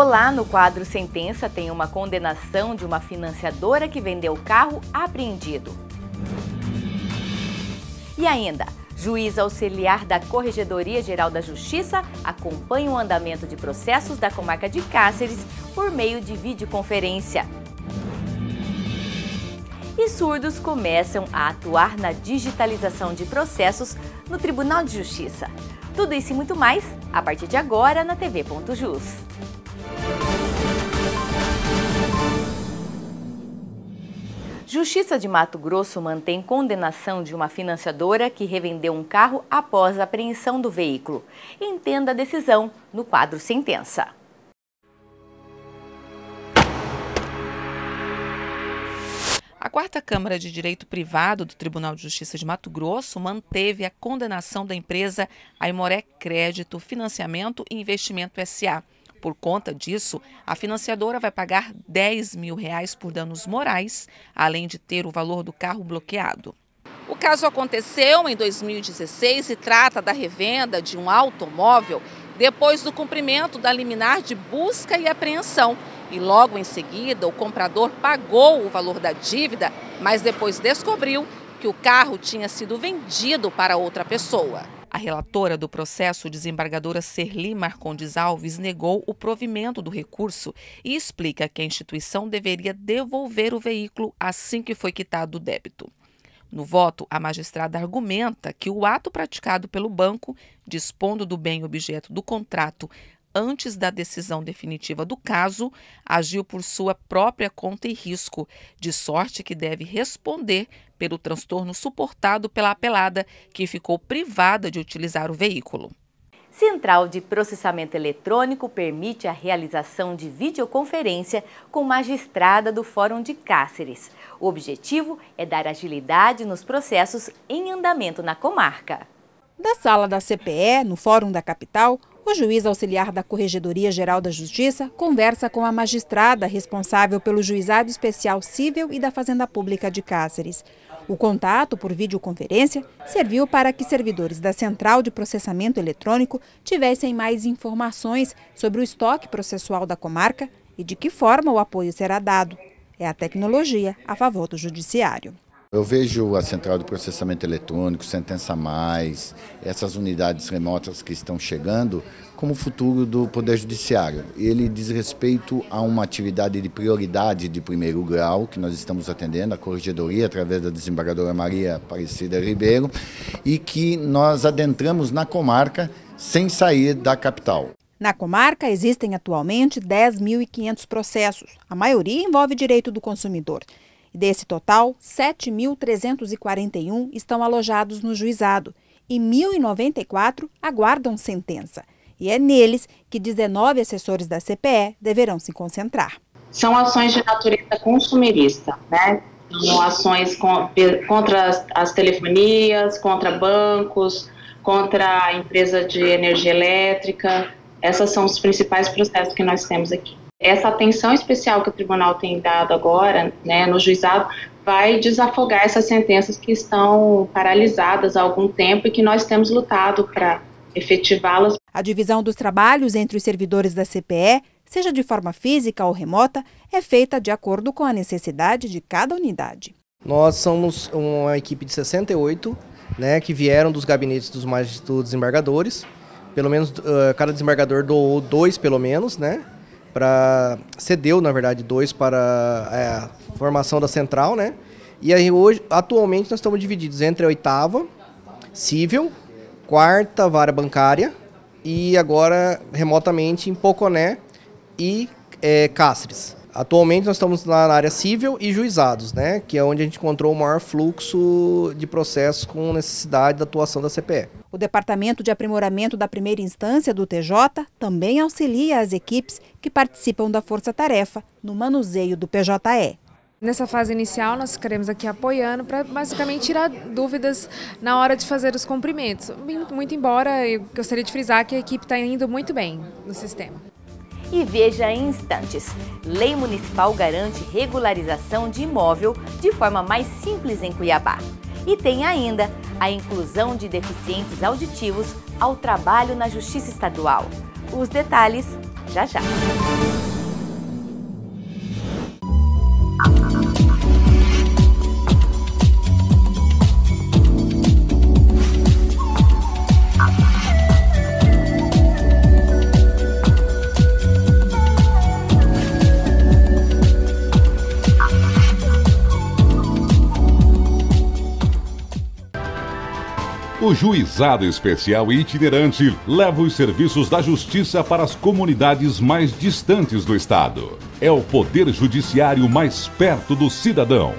Olá, no quadro Sentença tem uma condenação de uma financiadora que vendeu carro apreendido. E ainda, juiz auxiliar da Corregedoria Geral da Justiça acompanha o andamento de processos da comarca de Cáceres por meio de videoconferência. E surdos começam a atuar na digitalização de processos no Tribunal de Justiça. Tudo isso e muito mais, a partir de agora na TV.jus. Justiça de Mato Grosso mantém condenação de uma financiadora que revendeu um carro após a apreensão do veículo. Entenda a decisão no quadro Sentença. A 4ª Câmara de Direito Privado do Tribunal de Justiça de Mato Grosso manteve a condenação da empresa Aimoré Crédito, Financiamento e Investimento S.A. Por conta disso, a financiadora vai pagar R$10 mil por danos morais, além de ter o valor do carro bloqueado. O caso aconteceu em 2016 e trata da revenda de um automóvel depois do cumprimento da liminar de busca e apreensão. E logo em seguida, o comprador pagou o valor da dívida, mas depois descobriu que o carro tinha sido vendido para outra pessoa. A relatora do processo, desembargadora Serli Marcondes Alves, negou o provimento do recurso e explica que a instituição deveria devolver o veículo assim que foi quitado o débito. No voto, a magistrada argumenta que o ato praticado pelo banco, dispondo do bem objeto do contrato antes da decisão definitiva do caso, agiu por sua própria conta e risco, de sorte que deve responder pelo transtorno suportado pela apelada, que ficou privada de utilizar o veículo. Central de Processamento Eletrônico permite a realização de videoconferência com magistrada do Fórum de Cáceres. O objetivo é dar agilidade nos processos em andamento na comarca. Da sala da CPE, no Fórum da capital, o juiz auxiliar da Corregedoria Geral da Justiça conversa com a magistrada responsável pelo Juizado Especial Cível e da Fazenda Pública de Cáceres. O contato por videoconferência serviu para que servidores da Central de Processamento Eletrônico tivessem mais informações sobre o estoque processual da comarca e de que forma o apoio será dado. É a tecnologia a favor do judiciário. Eu vejo a Central de Processamento Eletrônico, Sentença Mais, essas unidades remotas que estão chegando como futuro do Poder Judiciário. Ele diz respeito a uma atividade de prioridade de primeiro grau que nós estamos atendendo, a Corregedoria, através da desembargadora Maria Aparecida Ribeiro, e que nós adentramos na comarca sem sair da capital. Na comarca existem atualmente 10.500 processos, a maioria envolve direito do consumidor. E desse total, 7.341 estão alojados no juizado e 1.094 aguardam sentença. E é neles que 19 assessores da CPE deverão se concentrar. São ações de natureza consumerista, né? São ações contra as telefonias, contra bancos, contra a empresa de energia elétrica. Essas são os principais processos que nós temos aqui. Essa atenção especial que o tribunal tem dado agora, né, no juizado, vai desafogar essas sentenças que estão paralisadas há algum tempo e que nós temos lutado para efetivá-las. A divisão dos trabalhos entre os servidores da CPE, seja de forma física ou remota, é feita de acordo com a necessidade de cada unidade. Nós somos uma equipe de 68, né, que vieram dos gabinetes dos desembargadores. Pelo menos cada desembargador doou 2 pelo menos, né? Cedeu, na verdade, 2 para a formação da central, né? E aí hoje, atualmente, nós estamos divididos entre a 8ª, cível, 4ª vara bancária e agora remotamente em Poconé e Cáceres. Atualmente nós estamos lá na área cível e juizados, né? Que é onde a gente encontrou o maior fluxo de processos com necessidade da atuação da CPE. O Departamento de Aprimoramento da Primeira Instância do TJ também auxilia as equipes que participam da Força-Tarefa no manuseio do PJE. Nessa fase inicial, nós ficaremos aqui apoiando para basicamente tirar dúvidas na hora de fazer os cumprimentos. Muito embora eu gostaria de frisar que a equipe está indo muito bem no sistema. E veja em instantes, Lei Municipal garante regularização de imóvel de forma mais simples em Cuiabá. E tem ainda a inclusão de deficientes auditivos ao trabalho na Justiça Estadual. Os detalhes já já. O Juizado Especial e Itinerante leva os serviços da Justiça para as comunidades mais distantes do Estado. É o poder judiciário mais perto do cidadão.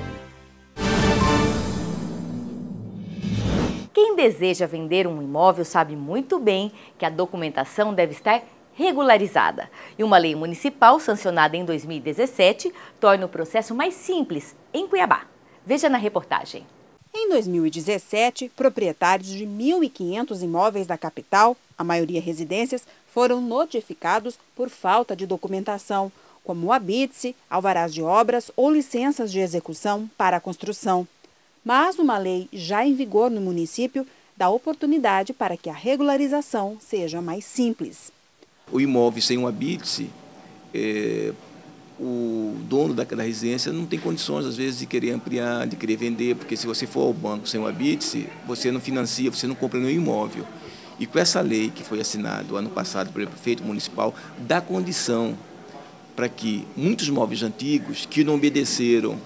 Quem deseja vender um imóvel sabe muito bem que a documentação deve estar regularizada. E uma lei municipal sancionada em 2017 torna o processo mais simples em Cuiabá. Veja na reportagem. Em 2017, proprietários de 1.500 imóveis da capital, a maioria residências, foram notificados por falta de documentação, como o habite-se, alvarás de obras ou licenças de execução para a construção. Mas uma lei já em vigor no município dá oportunidade para que a regularização seja mais simples. O imóvel sem um habite-se, o dono da residência não tem condições, às vezes, de querer ampliar, de querer vender, porque se você for ao banco sem um habite-se, você não financia, você não compra nenhum imóvel. E com essa lei que foi assinada ano passado pelo prefeito municipal, dá condição para que muitos imóveis antigos que não obedeceram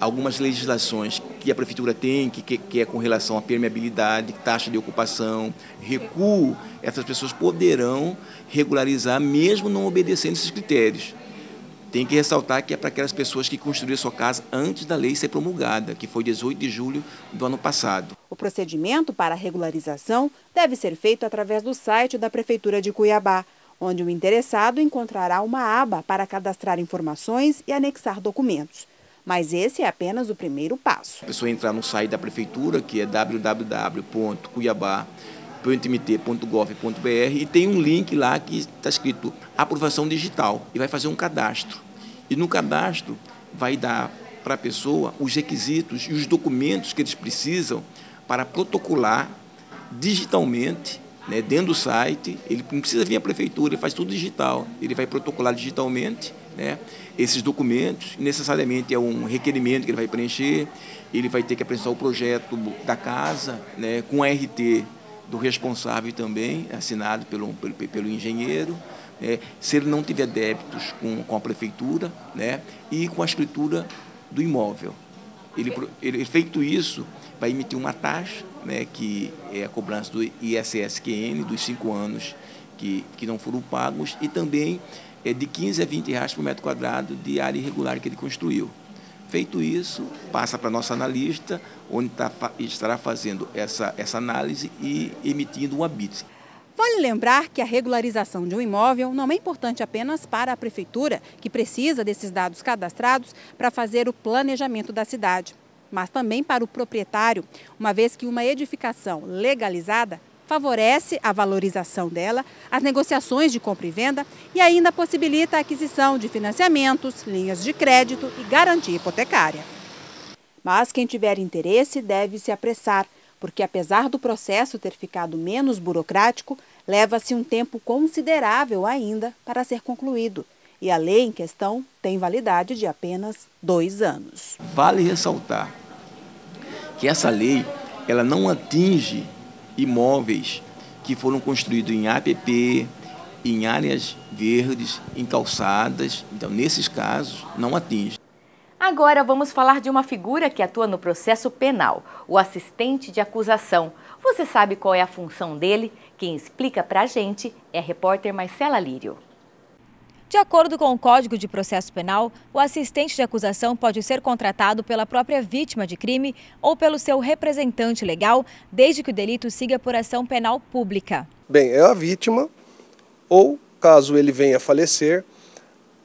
algumas legislações que a prefeitura tem, que é com relação à permeabilidade, taxa de ocupação, recuo, essas pessoas poderão regularizar mesmo não obedecendo esses critérios. Tem que ressaltar que é para aquelas pessoas que construíram sua casa antes da lei ser promulgada, que foi 18 de julho do ano passado. O procedimento para a regularização deve ser feito através do site da Prefeitura de Cuiabá, onde o interessado encontrará uma aba para cadastrar informações e anexar documentos. Mas esse é apenas o primeiro passo. A pessoa entrar no site da Prefeitura, que é www.cuiabá.mt.gov.br, e tem um link lá que está escrito aprovação digital e vai fazer um cadastro. E no cadastro vai dar para a pessoa os requisitos e os documentos que eles precisam para protocolar digitalmente, né, dentro do site. Ele não precisa vir à Prefeitura, ele faz tudo digital. Ele vai protocolar digitalmente, né, esses documentos. Necessariamente é um requerimento que ele vai preencher. Ele vai ter que apresentar o projeto da casa, né, com a RT do responsável também, assinado pelo engenheiro, se ele não tiver débitos com a prefeitura, né, e com a escritura do imóvel. Ele feito isso, vai emitir uma taxa, né, que é a cobrança do ISSQN dos 5 anos que não foram pagos, e também de 15 a 20 reais por metro quadrado de área irregular que ele construiu. Feito isso, passa para a nossa analista, onde estará fazendo essa análise e emitindo um habite. Vale lembrar que a regularização de um imóvel não é importante apenas para a Prefeitura, que precisa desses dados cadastrados para fazer o planejamento da cidade, mas também para o proprietário, uma vez que uma edificação legalizada favorece a valorização dela, as negociações de compra e venda e ainda possibilita a aquisição de financiamentos, linhas de crédito e garantia hipotecária. Mas quem tiver interesse deve se apressar, porque apesar do processo ter ficado menos burocrático, leva-se um tempo considerável ainda para ser concluído. E a lei em questão tem validade de apenas 2 anos. Vale ressaltar que essa lei ela não atinge imóveis que foram construídos em APP, em áreas verdes, em calçadas. Então, nesses casos, não atinge. Agora vamos falar de uma figura que atua no processo penal, o assistente de acusação. Você sabe qual é a função dele? Quem explica pra gente é a repórter Marcela Lírio. De acordo com o Código de Processo Penal, o assistente de acusação pode ser contratado pela própria vítima de crime ou pelo seu representante legal, desde que o delito siga por ação penal pública. Bem, é a vítima ou, caso ele venha a falecer,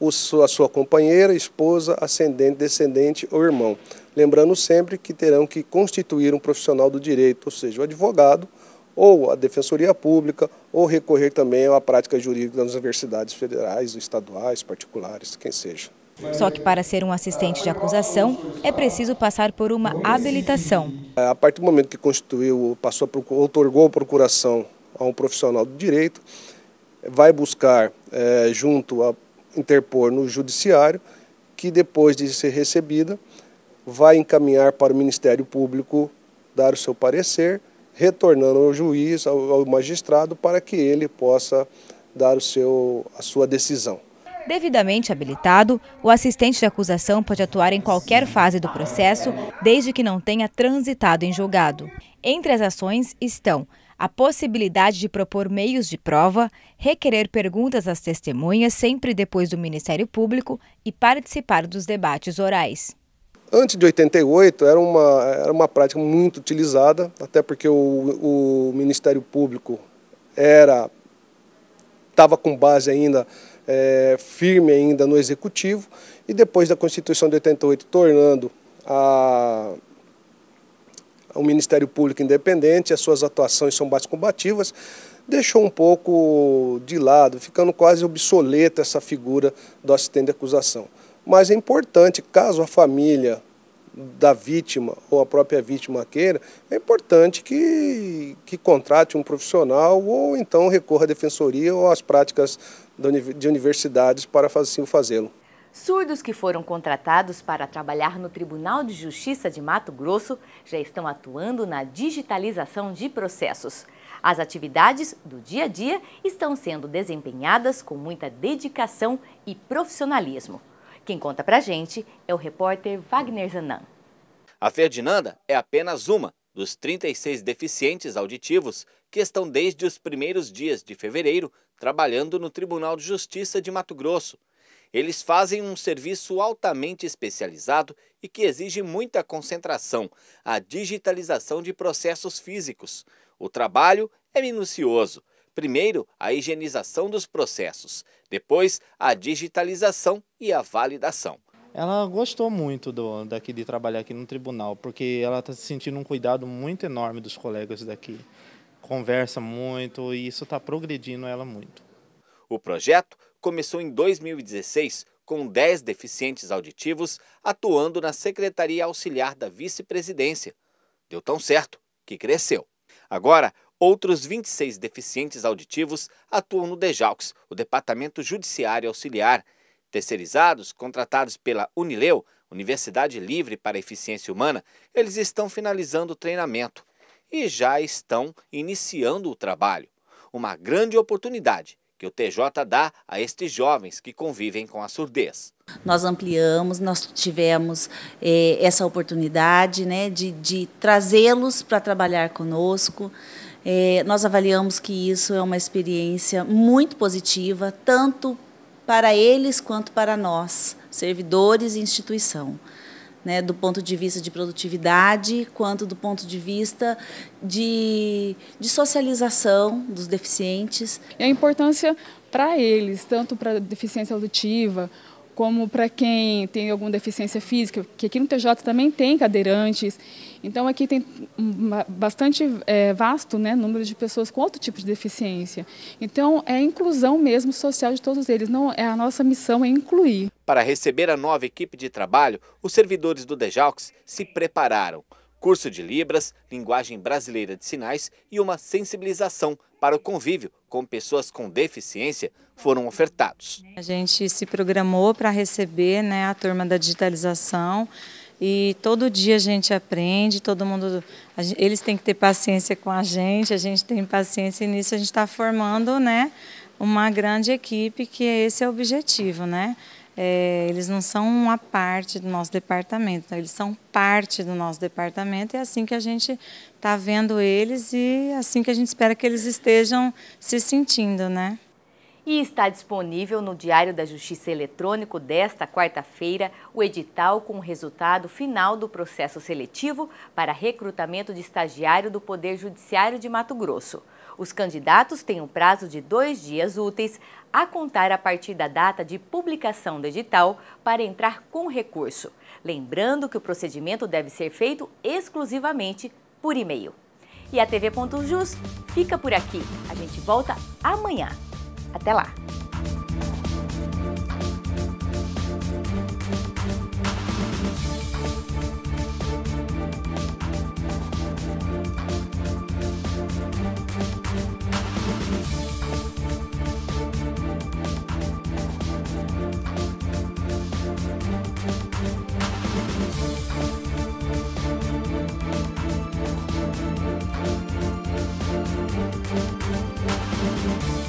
a sua companheira, esposa, ascendente, descendente ou irmão. Lembrando sempre que terão que constituir um profissional do direito, ou seja, o advogado, ou a Defensoria Pública, ou recorrer também à prática jurídica das universidades federais, estaduais, particulares, quem seja. Só que para ser um assistente de acusação, é preciso passar por uma habilitação. A partir do momento que constituiu, otorgou a procuração a um profissional do direito, vai buscar interpor no judiciário, que depois de ser recebida, vai encaminhar para o Ministério Público dar o seu parecer, retornando ao juiz, ao magistrado, para que ele possa dar a sua decisão. Devidamente habilitado, o assistente de acusação pode atuar em qualquer fase do processo, desde que não tenha transitado em julgado. Entre as ações estão a possibilidade de propor meios de prova, requerer perguntas às testemunhas sempre depois do Ministério Público e participar dos debates orais. Antes de 88 era uma prática muito utilizada, até porque o Ministério Público estava com base ainda firme ainda no Executivo, e depois da Constituição de 88 tornando o Ministério Público independente, as suas atuações são mais combativas, deixou um pouco de lado, ficando quase obsoleta essa figura do assistente de acusação. Mas é importante, caso a família da vítima ou a própria vítima queira, é importante que contrate um profissional ou então recorra à defensoria ou às práticas de universidades para assim fazê-lo. Surdos que foram contratados para trabalhar no Tribunal de Justiça de Mato Grosso já estão atuando na digitalização de processos. As atividades do dia a dia estão sendo desempenhadas com muita dedicação e profissionalismo. Quem conta pra gente é o repórter Wagner Zanan. A Ferdinanda é apenas uma dos 36 deficientes auditivos que estão desde os primeiros dias de fevereiro trabalhando no Tribunal de Justiça de Mato Grosso. Eles fazem um serviço altamente especializado e que exige muita concentração, a digitalização de processos físicos. O trabalho é minucioso. Primeiro, a higienização dos processos, depois a digitalização e a validação. Ela gostou muito daqui de trabalhar aqui no tribunal, porque ela está se sentindo um cuidado muito enorme dos colegas daqui. Conversa muito e isso está progredindo ela muito. O projeto começou em 2016 com 10 deficientes auditivos atuando na Secretaria Auxiliar da Vice-Presidência. Deu tão certo que cresceu. Agora, outros 26 deficientes auditivos atuam no DEJAUX, o Departamento Judiciário Auxiliar. Terceirizados, contratados pela Unileu, Universidade Livre para a Eficiência Humana, eles estão finalizando o treinamento e já estão iniciando o trabalho. Uma grande oportunidade que o TJ dá a estes jovens que convivem com a surdez. Nós ampliamos, nós tivemos essa oportunidade, né, de trazê-los para trabalhar conosco. Nós avaliamos que isso é uma experiência muito positiva, tanto para eles quanto para nós, servidores e instituição, né, do ponto de vista de produtividade, quanto do ponto de vista de socialização dos deficientes. E a importância para eles, tanto para a deficiência auditiva, como para quem tem alguma deficiência física, que aqui no TJ também tem cadeirantes. Então, aqui tem bastante vasto, né, número de pessoas com outro tipo de deficiência. Então, é a inclusão mesmo social de todos eles. Não, a nossa missão é incluir. Para receber a nova equipe de trabalho, os servidores do DEJAUX se prepararam. Curso de Libras, linguagem brasileira de sinais e uma sensibilização para o convívio com pessoas com deficiência foram ofertados. A gente se programou para receber, né, a turma da digitalização e todo dia a gente aprende, todo mundo, eles têm que ter paciência com a gente tem paciência e nisso a gente está formando, né, uma grande equipe, que esse é o objetivo, né? Eles não são uma parte do nosso departamento, eles são parte do nosso departamento, é assim que a gente está vendo eles e assim que a gente espera que eles estejam se sentindo, né? E está disponível no Diário da Justiça Eletrônico desta quarta-feira o edital com o resultado final do processo seletivo para recrutamento de estagiário do Poder Judiciário de Mato Grosso. Os candidatos têm um prazo de 2 dias úteis a contar a partir da data de publicação do edital para entrar com recurso. Lembrando que o procedimento deve ser feito exclusivamente por e-mail. E a TV.jus fica por aqui. A gente volta amanhã. Até lá! Brasil.